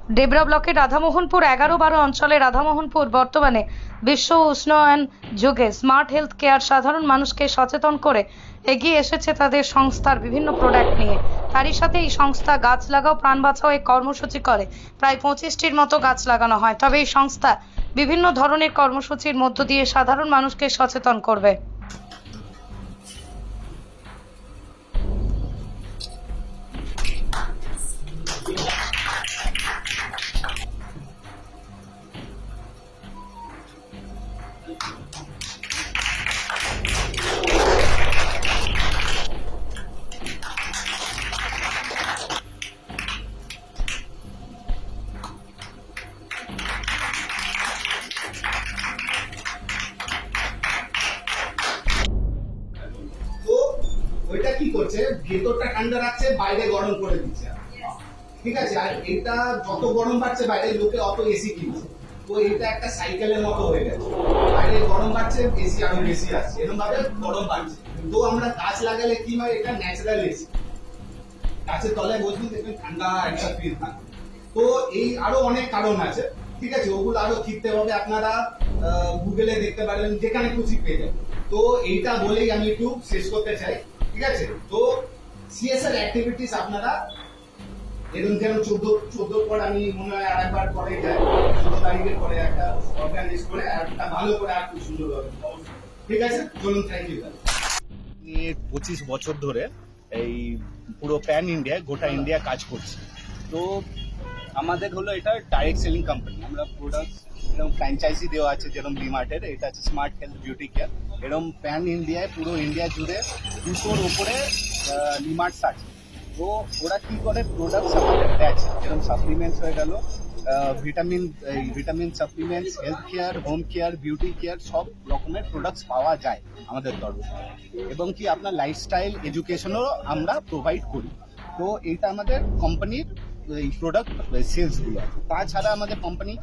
ডেবরা ব্লকের রাধামোহনপুর 11-12 অঞ্চলে রাধামোহনপুর বর্তমানে বিশ্ব উষ্ণায়ন যুগে স্মার্ট হেলথ কেয়ার সাধারণ মানুষকে সচেতন করে এগিয়ে এসেছে তাদের সংস্থার বিভিন্ন প্রোডাক্ট নিয়ে। তারই সাথে এই সংস্থা গাছ লাগাও প্রাণ বাঁচাও এই কর্মসূচি করে। প্রায় 25টির মতো গাছ লাগানো হয়। তবে এই সংস্থা বিভিন্ন ধরনের কর্মসূচির মধ্য দিয়ে সাধারণ মানুষকে সচেতন করবে। তো ওইটা কি করছে, ভেতরটা ঠান্ডা রাখছে, বাইরে গরম করে দিচ্ছে। ঠিক আছে, আর এটা যত গরম বাড়ছে বাইরে, লোকে অত এসি কিনছে, তো এটা একটা সাইকেলের মতো হয়ে গেছে। বাইরে গরম বাড়ছে, এসি আরো বেশি আসছে, এরকম ভাবে গরম বাড়ছে। তো আমরা গাছ লাগালে কি হয়, এটা ন্যাচারাল এসি, গাছের তলায় বসবেন দেখবেন ঠান্ডা একটা ফিল থাকে। তো এই আরো অনেক কারণ আছে, ঠিক আছে, ওগুলো আরো শিখতে হবে। আপনারা গুগলে দেখতে পারেন, যেখানে খুশি পেয়ে যাবেন। তো এইটা বলেই আমি একটু শেষ করতে চাই, ঠিক আছে। তো সিএসআর অ্যাক্টিভিটিস আপনারা এরকম যেন 14 পর আমি মনে হয় আর একবার পরে যাই, 14 তারিখের পরে একটা অর্গানাইজ করে একটা ভালো করে আর খুব সুন্দর হবে, ঠিক আছে। চলুন, থ্যাংক ইউ। নিয়ে 25 বছর ধরে এই পুরো প্যান ইন্ডিয়া, গোটা ইন্ডিয়া কাজ করছি। তো আমাদের হলো এটা ডাইরেক্ট সেলিং কোম্পানি। আমরা প্রোডাক্ট এরকম ফ্র্যাঞ্চাইজি দেওয়া আছে, যেরকম ডিমার্টের, এটা আছে স্মার্ট হেলথ বিউটি কেয়ার। এরকম প্যান ইন্ডিয়ায়, পুরো ইন্ডিয়া জুড়ে 200-র ওপরে ডিমার্টস আছে। তো ওরা কি করে, প্রোডাক্টস আমাদের দেয়, যেরকম সাপ্লিমেন্টস হয়ে গেল, vitamin supplements, health care, home care, beauty care, সব রকমের প্রোডাক্টস পাওয়া যায় আমাদের তরফে। এবং কি আপনার লাইফস্টাইল এডুকেশনও আমরা প্রোভাইড করি। তো এইটা আমাদের কোম্পানির এই প্রোডাক্ট সেলসগুলো। তাছাড়া আমাদের কোম্পানি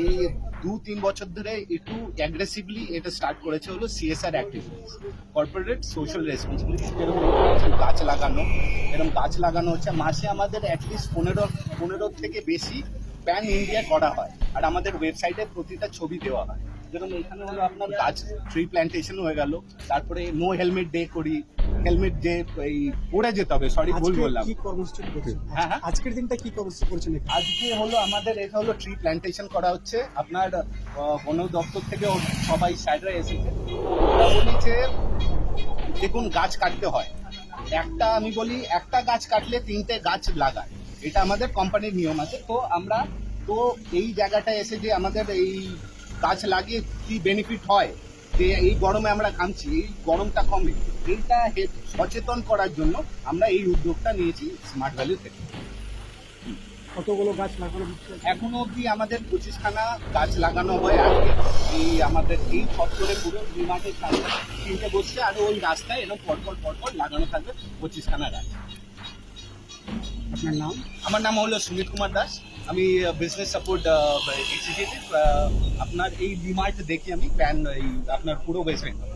এই 2-3 বছর ধরে একটু অ্যাগ্রেসিভলি এটা স্টার্ট করেছে হলো CSR activities, corporate social responsibility. যেরকম গাছ লাগানো, এরকম গাছ লাগানো হচ্ছে মাসে আমাদের অ্যাটলিস্ট 15 থেকে বেশি প্যান ইন্ডিয়া করা হয়। আর আমাদের ওয়েবসাইটে প্রতিটা ছবি দেওয়া হয়। যেরকম এখানে হলো আপনার গাছ ট্রি প্ল্যান্টেশন হয়ে গেল, তারপরে নো হেলমেট ডে করি, হেলমেট ডে এই পরে যেতে হবে, সরি ভুল বললাম। কি কর্মসূচি করছেন? হ্যাঁ হ্যাঁ, আজকের দিনটা কি কর্মসূচি করছেন এখানে? আজকে হলো আমাদের এটা হলো ট্রি প্ল্যান্টেশন করা হচ্ছে। আপনার বন দপ্তর থেকে সবাই স্যাররা এসেছে। ওরা বলি যে দেখুন, গাছ কাটতে হয়, আমি বলি একটা গাছ কাটলে 3টে গাছ লাগায়, এটা আমাদের কোম্পানির নিয়ম আছে। তো আমরা তো এই জায়গাটায় এসে যে আমাদের এই গাছ লাগিয়ে কি বেনিফিট হয়, যে এই গরমে আমরা ঘামছি, এই গরমটা কমে, এইটা সচেতন করার জন্য আমরা এই উদ্যোগটা নিয়েছি স্মার্ট ভ্যালি থেকে। কতগুলো গাছ লাগানো হচ্ছে? এখনো অবধি আমাদের 25খানা গাছ লাগানো হয়। আজকে এই আমাদের এই চত্বরে পুরো ডিমার্টের সামনে 3টে বসছে, আর ওই রাস্তায় এরকম পরপর লাগানো থাকবে 25খানা গাছ। আপনার নাম? আমার নাম হলো সুমিত কুমার দাস, আমি বিজনেস সাপোর্ট এক্সিকিউটিভ। আপনার এই ডিমার্ট দেখি আমি প্যান এই আপনার পুরো ওয়েস্ট বেঙ্গল।